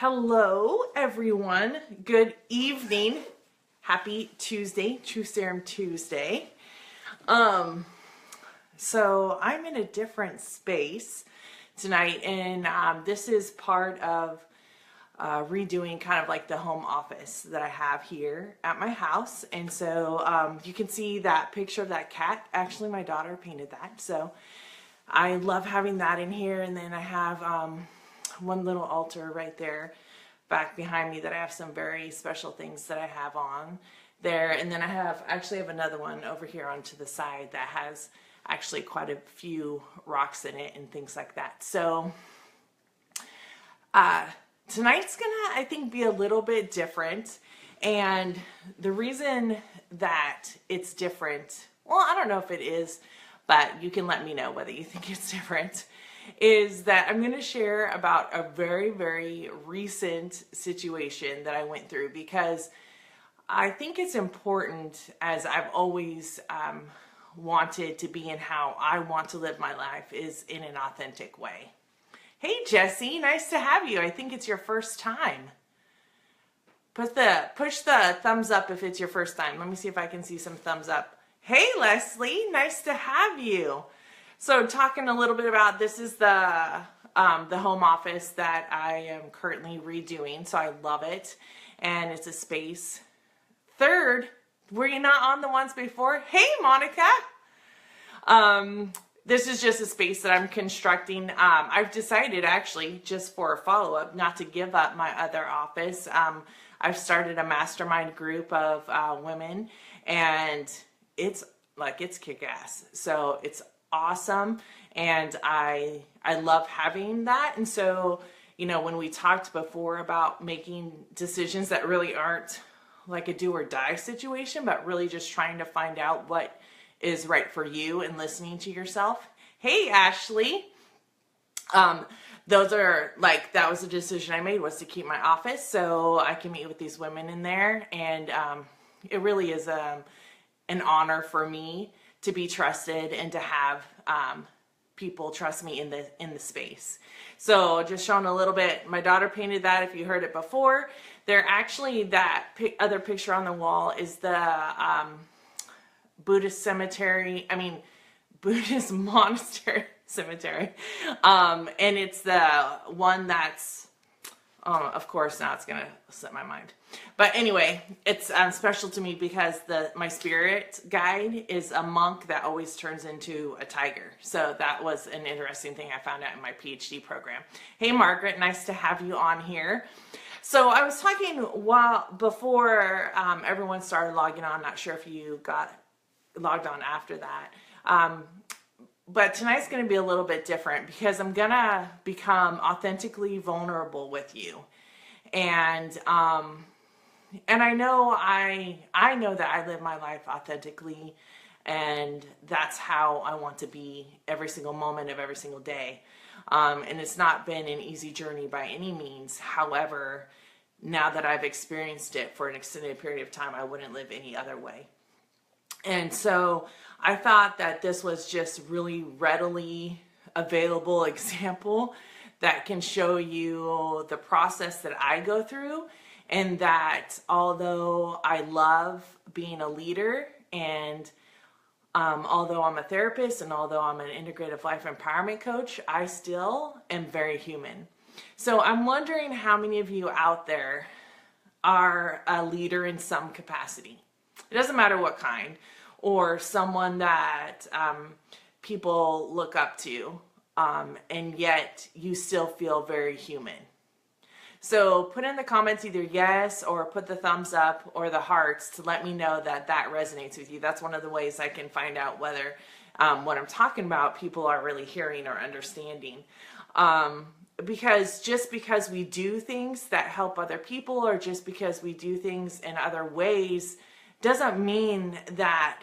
Hello, everyone. Good evening. Happy Tuesday, True Serum Tuesday. So I'm in a different space tonight, and this is part of redoing kind of like the home office that I have here at my house. And so you can see that picture of that cat. Actually, my daughter painted that. So I love having that in here. And then I have one little altar right there back behind me that I have some very special things that I have on there. And then I actually have another one over here onto the side that has actually quite a few rocks in it and things like that. So tonight's gonna, I think, be a little bit different. And the reason that it's different, well, I don't know if it is, but you can let me know whether you think it's different, is that I'm going to share about a very, very recent situation that I went through, because I think it's important, as I've always wanted to be in how I want to live my life, is in an authentic way. Hey, Jesse, nice to have you. I think it's your first time. Push the thumbs up if it's your first time. Let me see if I can see some thumbs up. Hey, Leslie, nice to have you. So talking a little bit about, this is the home office that I am currently redoing. So I love it. And it's a space. Third, were you not on the ones before? Hey, Monica. This is just a space that I'm constructing. I've decided, actually, just for a follow-up, not to give up my other office. I've started a mastermind group of women, and it's kick-ass. So it's awesome, and I love having that. And so, you know, when we talked before about making decisions that really aren't like a do or die situation, but really just trying to find out what is right for you and listening to yourself. Hey, Ashley. Those are that was a decision I made, was to keep my office so I can meet with these women in there. And it really is an honor for me to be trusted and to have people trust me in the space. So just showing a little bit, my daughter painted that, if you heard it before. There actually, that other picture on the wall is the Buddhist monastery cemetery. And it's the one that's, of course, now it's going to slip my mind. But anyway, it's special to me because my spirit guide is a monk that always turns into a tiger. So that was an interesting thing I found out in my PhD program. Hey, Margaret, nice to have you on here. So I was talking before everyone started logging on. Not sure if you got logged on after that. But tonight's going to be a little bit different, because I'm going to become authentically vulnerable with you. And I know that I live my life authentically, and that's how I want to be every single moment of every single day. And it's not been an easy journey by any means. However, now that I've experienced it for an extended period of time, I wouldn't live any other way. And so I thought that this was just really readily available example that can show you the process that I go through, and that although I love being a leader, and although I'm a therapist, and although I'm an integrative life empowerment coach, I still am very human. So I'm wondering how many of you out there are a leader in some capacity. It doesn't matter what kind, or someone that people look up to, and yet you still feel very human. So put in the comments either yes, or put the thumbs up or the hearts to let me know that that resonates with you. That's one of the ways I can find out whether what I'm talking about people are really hearing or understanding. Because just because we do things that help other people, or just because we do things in other ways, doesn't mean that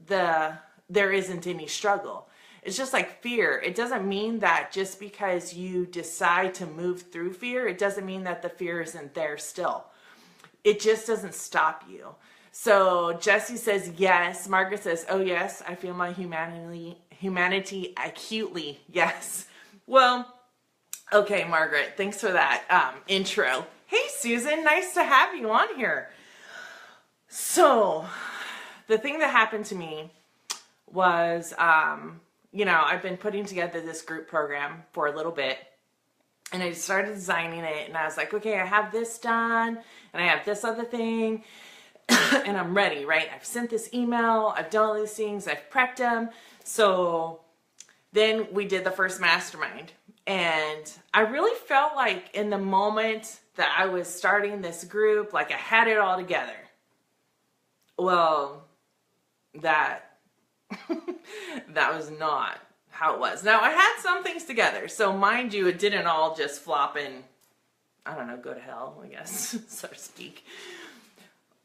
there isn't any struggle. It's just like fear. It doesn't mean that just because you decide to move through fear, it doesn't mean that the fear isn't there still. It just doesn't stop you. So Jessie says yes. Margaret says, oh yes, I feel my humanity acutely. Yes. Well, Okay, Margaret, thanks for that intro. Hey, Susan, nice to have you on here. So, the thing that happened to me was, I've been putting together this group program for a little bit, and I started designing it, and I was like, okay, I have this done, and I have this other thing, and I'm ready, right? I've sent this email, I've done all these things, I've prepped them. So then we did the first mastermind. And I really felt like in the moment that I was starting this group, like I had it all together. Well, that was not how it was. Now, I had some things together. So mind you, it didn't all just flop and, I don't know, go to hell, I guess, so to speak.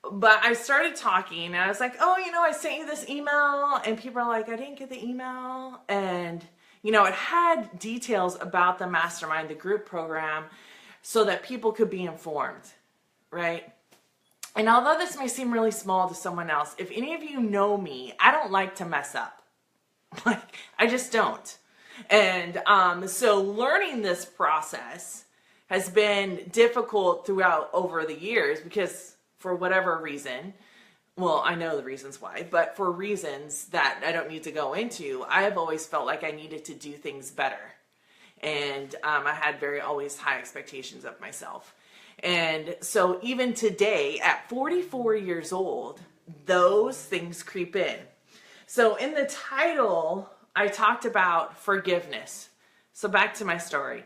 But I started talking and I was like, oh, I sent you this email, and people are like, I didn't get the email. And it had details about the mastermind, the group program, so that people could be informed, right? And although this may seem really small to someone else, if any of you know me, I don't like to mess up. Like, I just don't. And so learning this process has been difficult throughout over the years because for whatever reason, well, I know the reasons why, but for reasons that I don't need to go into, I have always felt like I needed to do things better. And I had always high expectations of myself. And so even today, at 44 years old, those things creep in. So in the title, I talked about forgiveness. So back to my story.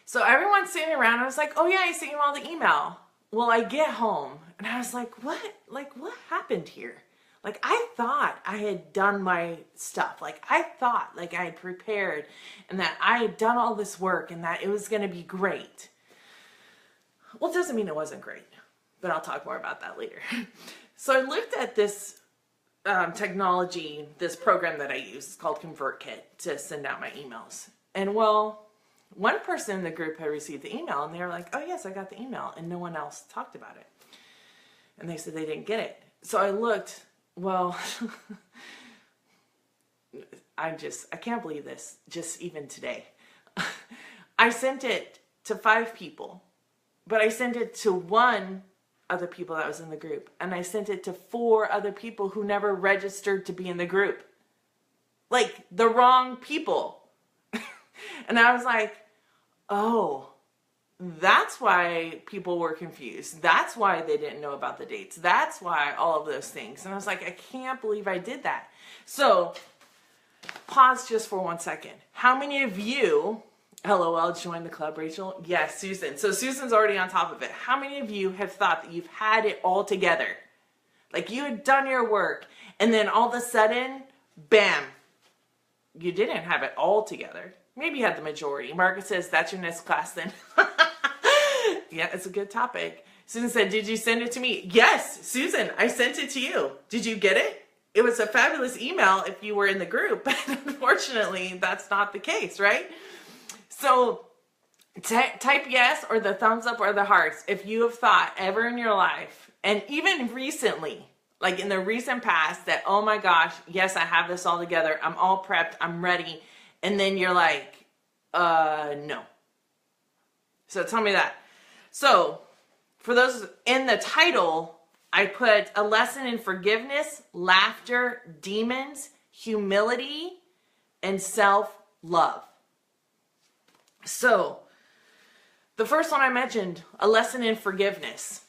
So everyone's sitting around, I was like, oh yeah, I sent you all the email. Well, I get home and I was like, what? Like, what happened here? Like, I thought I had done my stuff. Like, I thought like I had prepared and that I had done all this work and that it was going to be great. Well, it doesn't mean it wasn't great, but I'll talk more about that later. So I looked at this technology, this program that I use. It's called ConvertKit to send out my emails. And well, one person in the group had received the email and they were like, oh yes, I got the email, and no one else talked about it. And they said they didn't get it. So I looked, well, I can't believe this, just even today. I sent it to 5 people, but I sent it to 1 other people that was in the group. And I sent it to 4 other people who never registered to be in the group. Like, the wrong people. And I was like, oh, that's why people were confused. That's why they didn't know about the dates. That's why all of those things. And I was like, I can't believe I did that. So pause just for 1 second. How many of you, LOL, joined the club, Rachel? Yes, Susan. So Susan's already on top of it. How many of you have thought that you've had it all together? Like you had done your work and then all of a sudden, bam, you didn't have it all together. Maybe you had the majority. Margaret says, that's your next class then. Yeah, it's a good topic. Susan said, did you send it to me? Yes, Susan, I sent it to you. Did you get it? It was a fabulous email if you were in the group, but unfortunately, that's not the case, right? So type yes or the thumbs up or the hearts if you have thought ever in your life, and even recently, like in the recent past, that, oh my gosh, yes, I have this all together. I'm all prepped. I'm ready. And then you're like, no. So tell me that. So for those in the title, I put a lesson in forgiveness, laughter, demons, humility, and self-love. So the first one I mentioned, a lesson in forgiveness.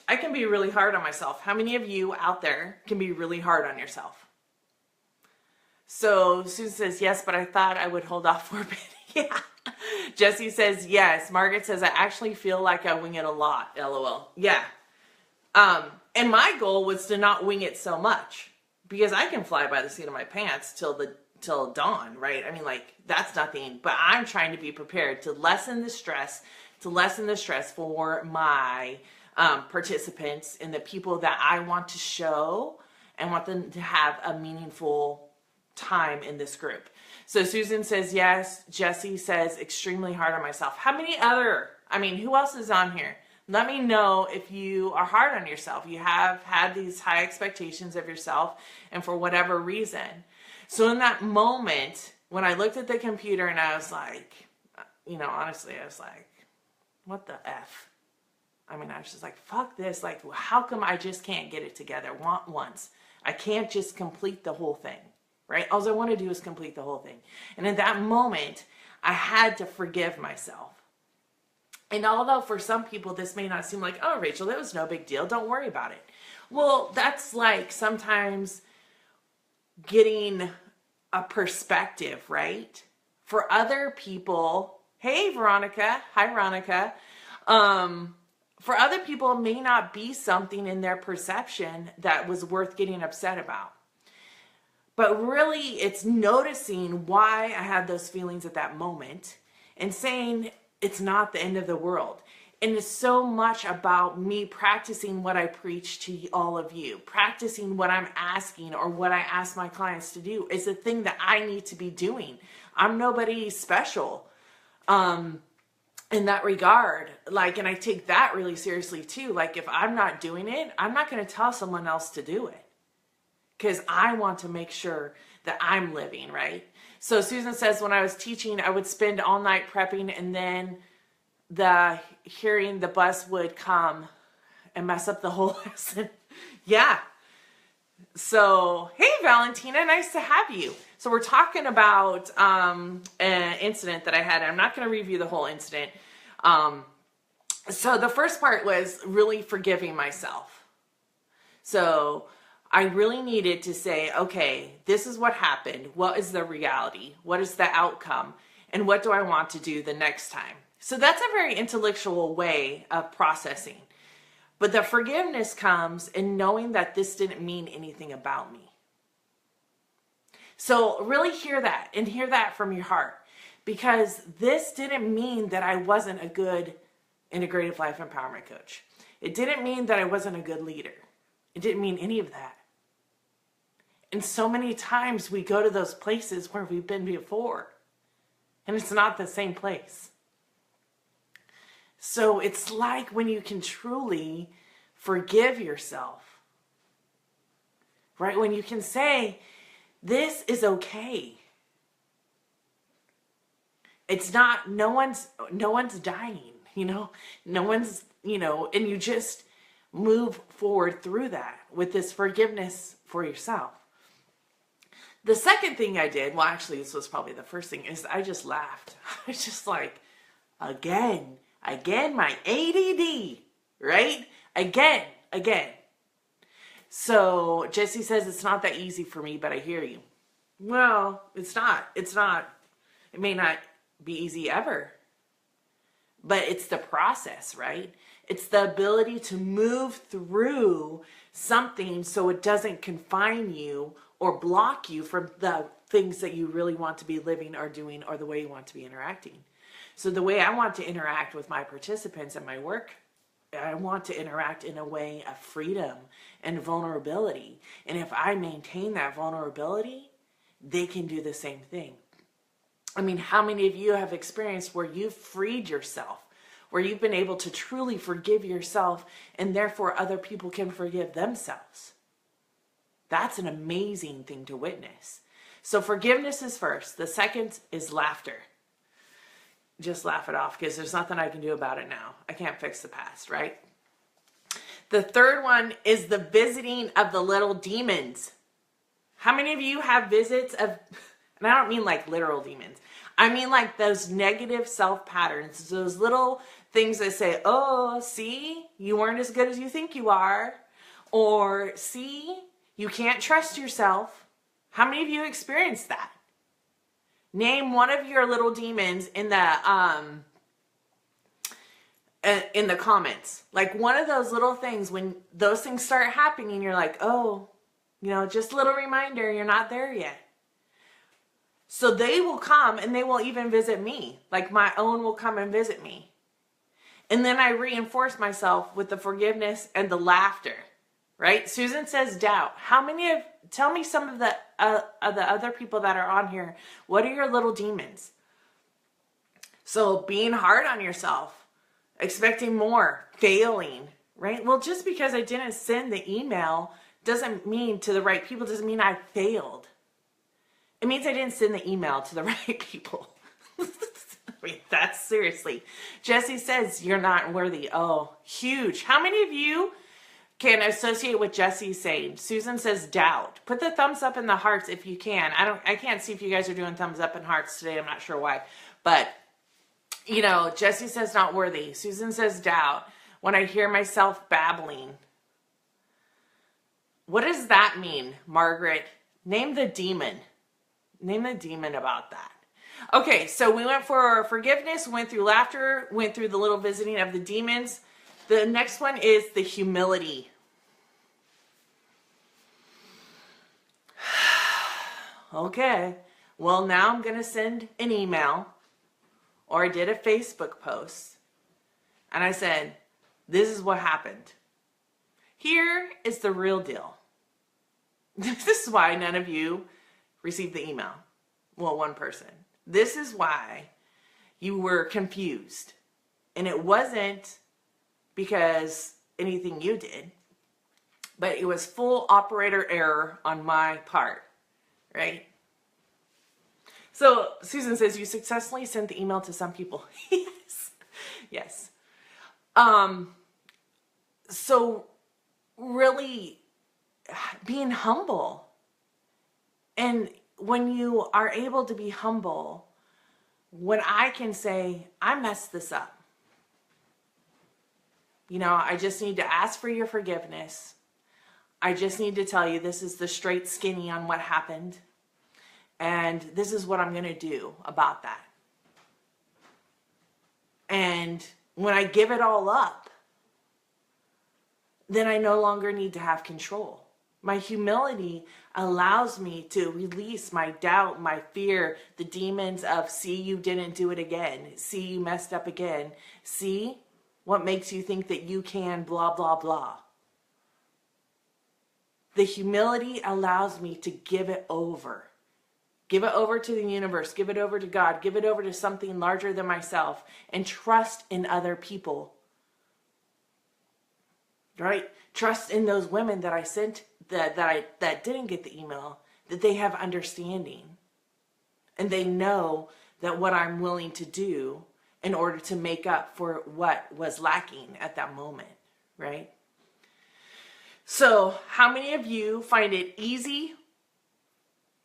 I can be really hard on myself. How many of you out there can be really hard on yourself? So Susan says, yes, but I thought I would hold off for a bit. Yeah. Jessie says, yes. Margaret says, I actually feel like I wing it a lot. LOL. Yeah. And my goal was to not wing it so much because I can fly by the seat of my pants till dawn, right? I mean, like, that's nothing, but I'm trying to be prepared to lessen the stress for my participants and the people that I want to show and want them to have a meaningful time in this group. So Susan says yes. Jessie says extremely hard on myself. How many other, who else is on here? Let me know if you are hard on yourself. You have had these high expectations of yourself and for whatever reason. So in that moment, when I looked at the computer and I was like, honestly, I was like, what the F? I mean, I was just like, fuck this. Like, how come I just can't get it together once? I can't just complete the whole thing, right? All I want to do is complete the whole thing. And in that moment, I had to forgive myself. And although for some people this may not seem like, oh, Rachel, that was no big deal, don't worry about it. Well, that's like sometimes getting a perspective, right? For other people, hey, Veronica. Hi, Veronica. For other people, it may not be something in their perception that was worth getting upset about. But really, it's noticing why I had those feelings at that moment and saying it's not the end of the world. And it's so much about me practicing what I preach to all of you. Practicing what I'm asking or what I ask my clients to do is a thing that I need to be doing. I'm nobody special in that regard. Like, and I take that really seriously too. Like, if I'm not doing it, I'm not going to tell someone else to do it. Because I want to make sure that I'm living, right? So Susan says, when I was teaching, I would spend all night prepping, and then the bus would come and mess up the whole lesson. Yeah. So, hey, Valentina, nice to have you. So we're talking about an incident that I had. I'm not going to review the whole incident. So the first part was really forgiving myself. So I really needed to say, okay, this is what happened. What is the reality? What is the outcome? And what do I want to do the next time? So that's a very intellectual way of processing. But the forgiveness comes in knowing that this didn't mean anything about me. So really hear that and hear that from your heart. Because this didn't mean that I wasn't a good integrative life empowerment coach. It didn't mean that I wasn't a good leader. It didn't mean any of that. And so many times we go to those places where we've been before, and it's not the same place. So it's like when you can truly forgive yourself, right? When you can say, this is okay. It's not, no one's dying, no one's, and you just move forward through that with this forgiveness for yourself. The second thing I did, well, actually, this was probably the first thing, is I just laughed. I was just like, again, my ADD, right? Again. So Jessie says it's not that easy for me, but I hear you. Well, it's not. It may not be easy ever, but it's the process, right? It's the ability to move through something so it doesn't confine you or block you from the things that you really want to be living or doing or the way you want to be interacting. So the way I want to interact with my participants in my work, I want to interact in a way of freedom and vulnerability. And if I maintain that vulnerability, they can do the same thing. I mean, how many of you have experienced where you've freed yourself, where you've been able to truly forgive yourself and therefore other people can forgive themselves? That's an amazing thing to witness. So forgiveness is first. The second is laughter. Just laugh it off because there's nothing I can do about it now. I can't fix the past, right? The third one is the visiting of the little demons. How many of you have visits of, and I don't mean like literal demons. I mean like those negative self patterns, those little things that say, oh, see, you weren't as good as you think you are. Or see, you can't trust yourself. How many of you experienced that? Name one of your little demons in the comments. Like one of those little things, when those things start happening, you're like, oh, just a little reminder, you're not there yet. So they will come and they will even visit me. Like my own will come and visit me. And then I reinforce myself with the forgiveness and the laughter, right? Susan says doubt. Tell me some of the other people that are on here. What are your little demons? So being hard on yourself, expecting more, failing, right? Well, just because I didn't send the email doesn't mean to the right people, doesn't mean I failed. It means I didn't send the email to the right people. Wait, that's seriously. Jesse says you're not worthy. Oh, huge. How many of you can associate what Jesse's saying? Susan says doubt. Put the thumbs up in the hearts if you can. I can't see if you guys are doing thumbs up and hearts today. I'm not sure why. But, you know, Jesse says not worthy. Susan says doubt. When I hear myself babbling. What does that mean, Margaret? Name the demon. Name the demon about that. Okay, so we went for forgiveness, went through laughter, went through the little visiting of the demons. The next one is the humility. Okay, well now I'm going to send an email, or I did a Facebook post, and I said, this is what happened. Here is the real deal. This is why none of you received the email. Well, one person. This is why you were confused. And it wasn't because anything you did, but it was full operator error on my part, right? So Susan says you successfully sent the email to some people. Yes. Yes. So really being humble. And when you are able to be humble, when I can say, I messed this up. You know, I just need to ask for your forgiveness. I just need to tell you this is the straight skinny on what happened. And this is what I'm going to do about that. And when I give it all up, then I no longer need to have control. My humility allows me to release my doubt, my fear, the demons of, see, you didn't do it again. See, you messed up again. See, what makes you think that you can, blah, blah, blah. The humility allows me to give it over. Give it over to the universe. Give it over to God. Give it over to something larger than myself. And trust in other people. Right? Trust in those women that I sent, that didn't get the email, that they have understanding. And they know that what I'm willing to do in order to make up for what was lacking at that moment, right? So how many of you find it easy,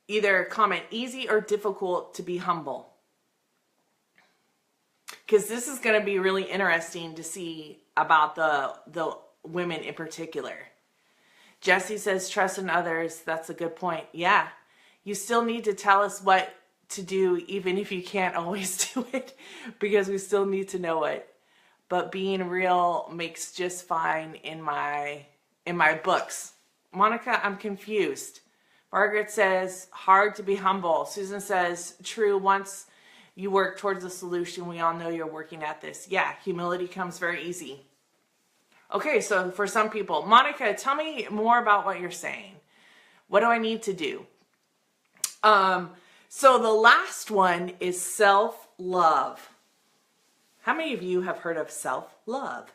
either comment easy or difficult to be humble? Because this is going to be really interesting to see about the women in particular. Jesse says, trust in others. That's a good point. Yeah, you still need to tell us what to do, even if you can't always do it, because we still need to know it. But being real makes just fine in my books. Monica, I'm confused. Margaret says, hard to be humble. Susan says, true, once you work towards a solution, we all know you're working at this. Yeah, humility comes very easy. Okay, so for some people, Monica, tell me more about what you're saying. What do I need to do? So the last one is self-love. How many of you have heard of self-love?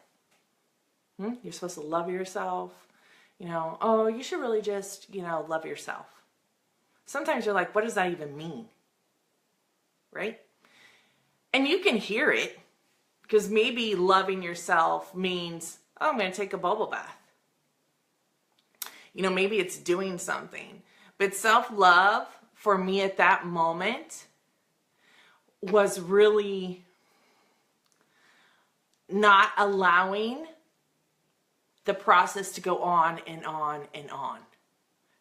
You're supposed to love yourself. You know, oh, you should really just, love yourself. Sometimes you're like, what does that even mean? Right? And you can hear it, because maybe loving yourself means, oh, I'm going to take a bubble bath. Maybe it's doing something. But self-love, for me at that moment, was really not allowing the process to go on and on and on.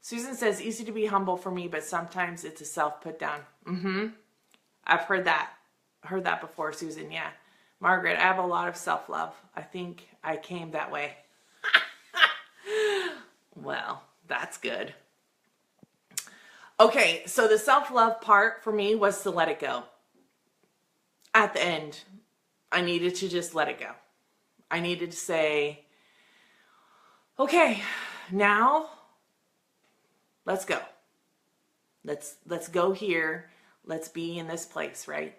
Susan says, easy to be humble for me, but sometimes it's a self put down. I've heard that. Heard that before, Susan. Yeah. Margaret, I have a lot of self-love. I think I came that way. Well, that's good. Okay, so the self-love part for me was to let it go. At the end, I needed to just let it go. I needed to say, okay, now let's go. Let's go here. Let's be in this place, right?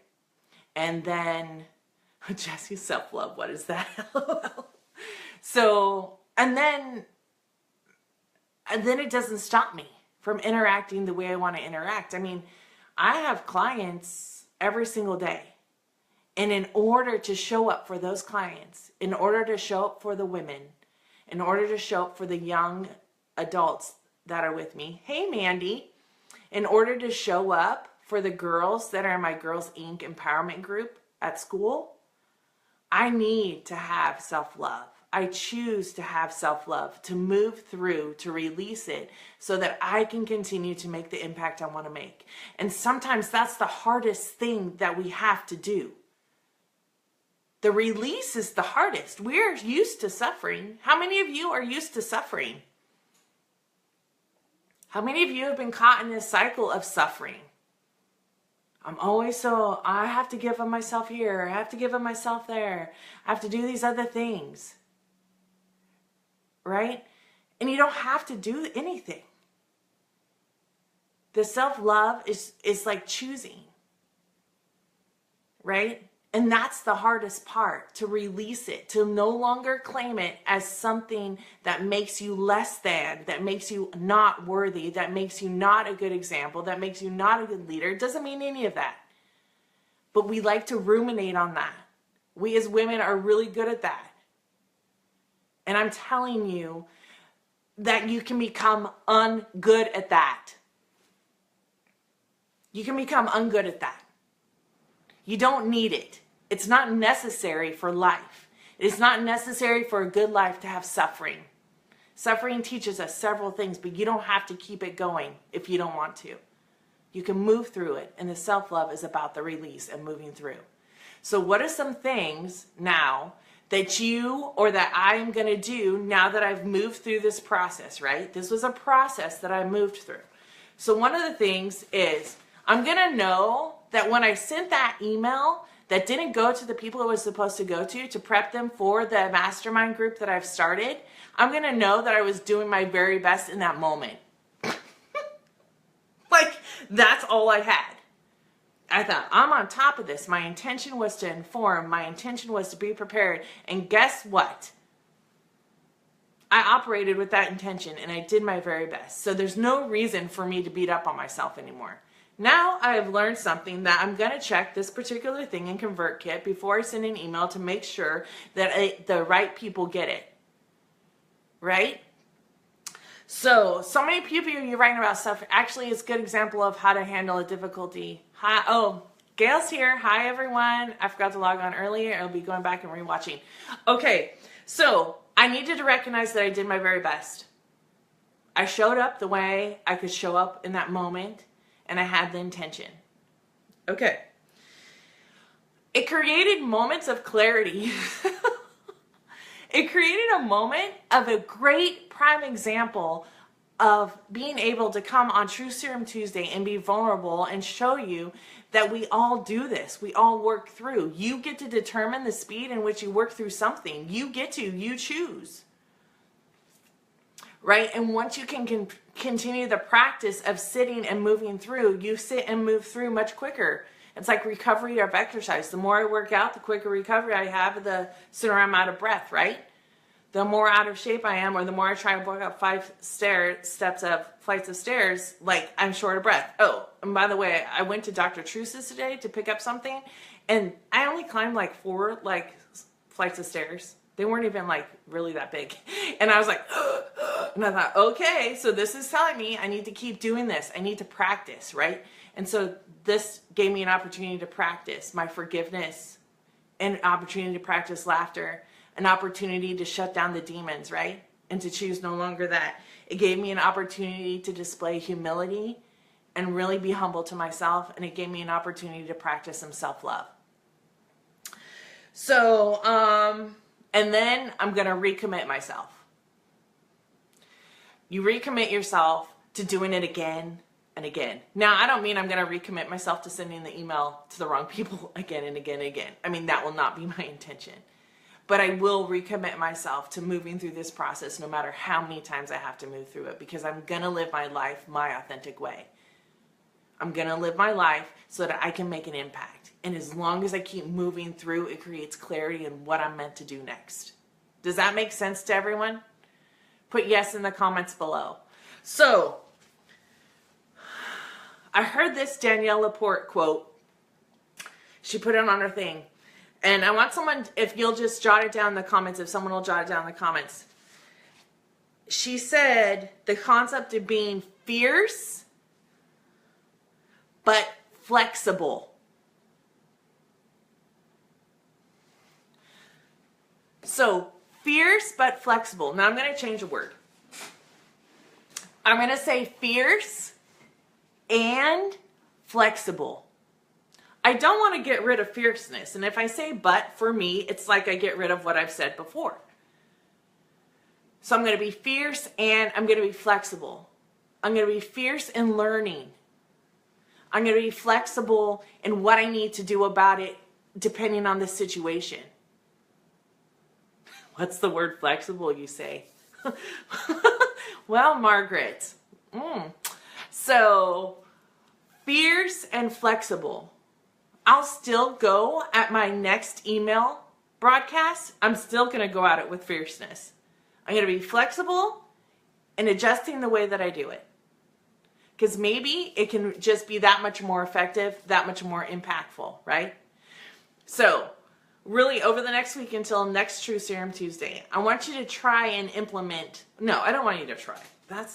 And then Jesse's self-love, what is that? So, and then it doesn't stop me from interacting the way I want to interact. I mean, I have clients every single day. And in order to show up for those clients, in order to show up for the women, in order to show up for the young adults that are with me, hey Mandy, in order to show up for the girls that are in my Girls Inc. empowerment group at school, I need to have self-love. I choose to have self-love, to move through, to release it so that I can continue to make the impact I want to make. And sometimes that's the hardest thing that we have to do. The release is the hardest. We're used to suffering. How many of you are used to suffering? How many of you have been caught in this cycle of suffering? I have to give of myself here. I have to give of myself there. I have to do these other things. Right? And you don't have to do anything. The self-love is like choosing. Right? And that's the hardest part, to release it, to no longer claim it as something that makes you less than, that makes you not worthy, that makes you not a good example, that makes you not a good leader. It doesn't mean any of that. But we like to ruminate on that. We as women are really good at that. And I'm telling you that you can become ungood at that. You can become ungood at that. You don't need it. It's not necessary for life. It is not necessary for a good life to have suffering. Suffering teaches us several things, but you don't have to keep it going if you don't want to. You can move through it, and the self-love is about the release and moving through. So what are some things now that you or that I am going to do now that I've moved through this process, right? This was a process that I moved through. So one of the things is I'm going to know that when I sent that email that didn't go to the people it was supposed to go to prep them for the mastermind group that I've started, I'm going to know that I was doing my very best in that moment. Like, that's all I had. I thought, I'm on top of this. My intention was to inform. My intention was to be prepared. And guess what? I operated with that intention and I did my very best. So there's no reason for me to beat up on myself anymore. Now I have learned something that I'm going to check this particular thing in ConvertKit before I send an email to make sure that the right people get it. Right? So many people you're writing about stuff. Actually, it's a good example of how to handle a difficulty. Hi, oh, Gail's here. Hi, everyone. I forgot to log on earlier. I'll be going back and rewatching. Okay, so I needed to recognize that I did my very best. I showed up the way I could show up in that moment, and I had the intention. Okay. It created moments of clarity. It created a moment of a great prime example of being able to come on True Serum Tuesday and be vulnerable and show you that we all do this. We all work through. You get to determine the speed in which you work through something. You choose. Right? And once you can continue the practice of sitting and moving through, you sit and move through much quicker. It's like recovery of exercise. The more I work out, the quicker recovery I have, the sooner I'm out of breath, right? The more out of shape I am, or the more I try to walk up flights of stairs, like I'm short of breath. Oh, and by the way, I went to Dr. Truce's today to pick up something, and I only climbed like 4 flights of stairs. They weren't even really that big. And I was like, and I thought, okay, so this is telling me I need to keep doing this. I need to practice, right? And so this gave me an opportunity to practice my forgiveness, an opportunity to practice laughter, an opportunity to shut down the demons, right? And to choose no longer that. It gave me an opportunity to display humility and really be humble to myself. And it gave me an opportunity to practice some self-love. So, and then I'm going to recommit myself. You recommit yourself to doing it again and again. Now, I don't mean I'm going to recommit myself to sending the email to the wrong people again and again and again. I mean, that will not be my intention. But I will recommit myself to moving through this process no matter how many times I have to move through it, because I'm going to live my life my authentic way. I'm going to live my life so that I can make an impact. And as long as I keep moving through, it creates clarity in what I'm meant to do next. Does that make sense to everyone? Put yes in the comments below. So, I heard this Danielle Laporte quote. She put it on her thing. And I want someone, if you'll just jot it down in the comments, if someone will jot it down in the comments. She said the concept of being fierce, but flexible. So, fierce, but flexible. Now I'm going to change a word. I'm going to say fierce and flexible. I don't want to get rid of fierceness. And if I say but, for me, it's like I get rid of what I've said before. So I'm going to be fierce and I'm going to be flexible. I'm going to be fierce in learning. I'm going to be flexible in what I need to do about it depending on the situation. What's the word flexible, you say? Well, Margaret. So, fierce and flexible. I'll still go at my next email broadcast. I'm still going to go at it with fierceness. I'm going to be flexible and adjusting the way that I do it. Because maybe it can just be that much more effective, that much more impactful, right? So, really, over the next week until next True Serum Tuesday, I want you to try and implement. No, I don't want you to try. I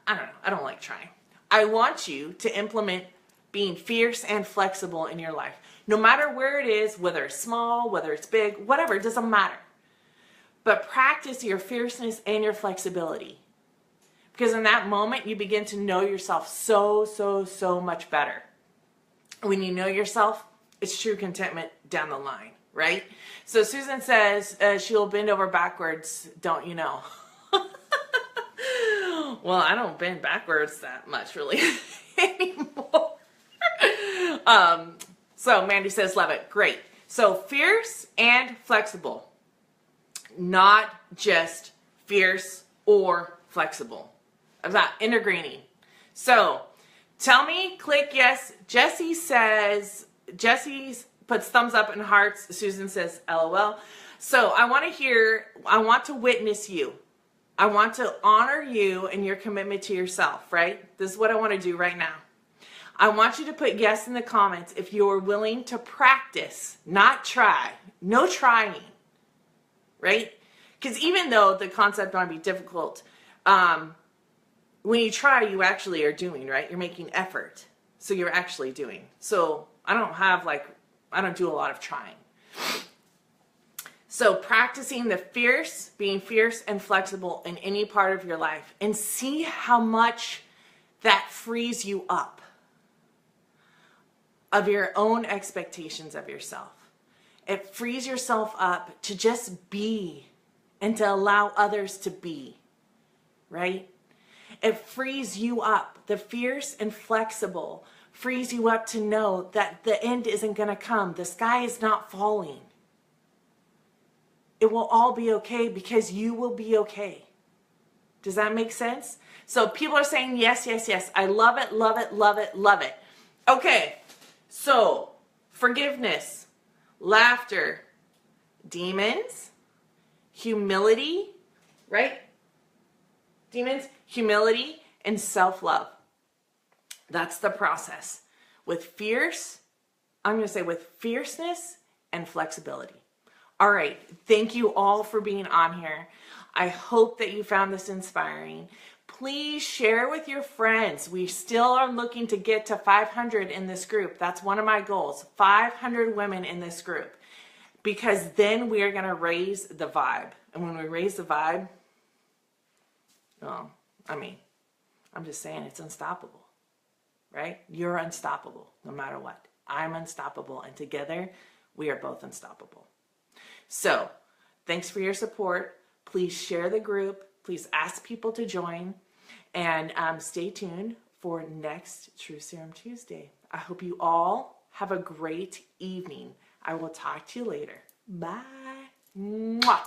don't know. I don't like trying. I want you to implement being fierce and flexible in your life. No matter where it is, whether it's small, whether it's big, whatever, it doesn't matter. But practice your fierceness and your flexibility. Because in that moment, you begin to know yourself so much better. When you know yourself, it's true contentment down the line, right? So Susan says she'll bend over backwards, don't you know? Well, I don't bend backwards that much really anymore. So Mandy says, love it. Great. So fierce and flexible, not just fierce or flexible. About integrating. So tell me, click yes. Jessie puts thumbs up and hearts. Susan says, LOL. So I want to witness you. I want to honor you and your commitment to yourself, right? This is what I want to do right now. I want you to put yes in the comments if you're willing to practice, not try. No trying, right? Because even though the concept might be difficult, when you try, you actually are doing, right? You're making effort. So you're actually doing. So I don't do a lot of trying. So practicing being fierce and flexible in any part of your life, and see how much that frees you up of your own expectations of yourself. It frees yourself up to just be and to allow others to be, right? It frees you up. The fierce and flexible frees you up to know that the end isn't going to come. The sky is not falling. It will all be okay because you will be okay. Does that make sense? So people are saying yes, yes, yes. I love it, love it, love it, love it. Okay, so forgiveness, laughter, demons, humility, right? Demons, humility, and self-love. That's the process. With fierceness and flexibility. All right. Thank you all for being on here. I hope that you found this inspiring. Please share with your friends. We still are looking to get to 500 in this group. That's one of my goals. 500 women in this group. Because then we are going to raise the vibe. And when we raise the vibe, I'm just saying it's unstoppable, right? You're unstoppable no matter what. I'm unstoppable, and together we are both unstoppable. So thanks for your support. Please share the group. Please ask people to join, and stay tuned for next True Serum Tuesday. I hope you all have a great evening. I will talk to you later. Bye. Mwah.